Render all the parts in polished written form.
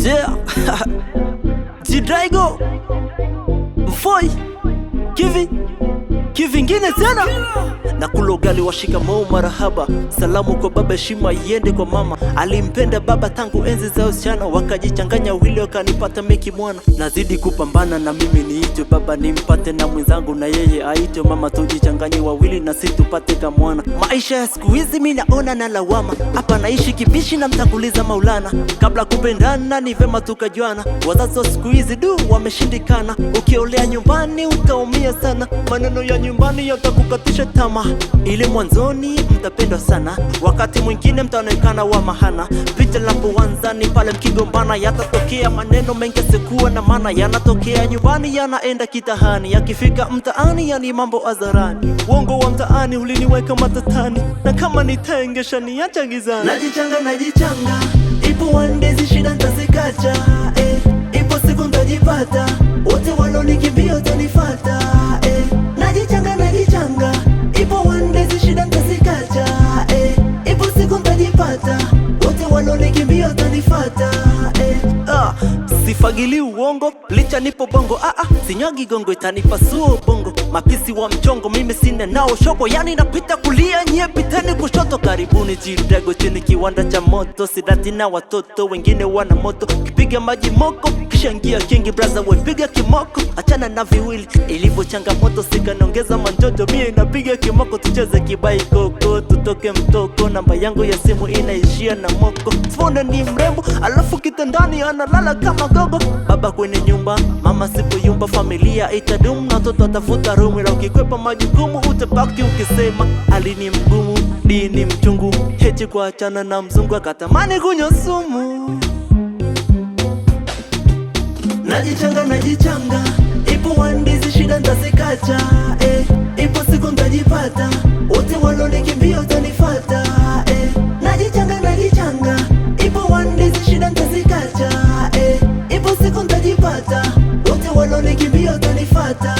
Yeah. Jidraigo Mfoi Kivingine tena na kula ugali wa shikamoo marahaba. Salamu kwa baba, heshima iende kwa mama. Alimpenda baba tangu enzi za usichana, wakajichanganya wili wakanipata meki mwana. Nazidi kupambana na mimi niitwe baba nimpate, na mwenzangu na yeye aitwe mama. Tujichanganye wawili na si tupate kama mwana. Maisha ya siku hizi mimi naona na lawama, hapa naishi kibishi na mtanguliza Maulana. Kabla kupendana ni vema tukajuana, wazazi wa siku hizi wameshindikana. Ukiolea nyumbani utaumia sana, maneno ya nyumbani yatakukatisha tamaa. Ili mwanzoni mtapendwa sana, wakati mwingine mtaonekana wa mahana. Picha linapoanza ni pale mkigombana, yatatokea maneno mengi yasikuwa na maana. Yanatokea nyumbani yanaenda kitahani, yakifika mtaani yani mambo hadharani. Uongo wa mtaani uliniweka matatani, na kama nitengesha niacha gizani. Najichanga, ipo wandezi shida ntazikacha. Ipo siku ntajipata, wote walonikimbia utanifata. Najichanga, ipo wandezi shida ntazikacha. Ipo siku ntajipata, wote walonikimbia utanifata. Sifagili uongo, licha nipo bongo. Sinyagi gongo itanipasua bongo. Mapisi wa mchongo mimi sina nao shoko, yani napita kulia nye pitani kushoto. Karibuni Jidraigo chini kiwanda cha moto, sidati na watoto wengine wana moto. Kipiga maji moko kisha ingia kingi, braza wepiga kimoko. Achana na viwili ilivyo changamoto, sikanongeza manjojo mie inapiga kimoko. Tucheze kibai koko tutoke mtoko, namba yangu ya simu inaishia na moko. Phone ni mrembo alafu kitandani analala kama gogo. Baba kwenye nyumba, mama sipo yumba, familia itadumu na toto atafuta rumu. Ila ukikwepa majukumu utabaki ukisema alini mgumu, dini mchungu. Hechi kwa achana na mzungu akatamani kunywa sumu. Najichanga, ipo wandizi shida ntazikacha. Ipo siku ntajipata, wote walonikimbia utanifata. Najichanga, ipo wandizi shida ntazikacha. Ipo siku ntajipata, wote walonikimbia utanifata.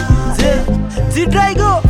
Jidraigo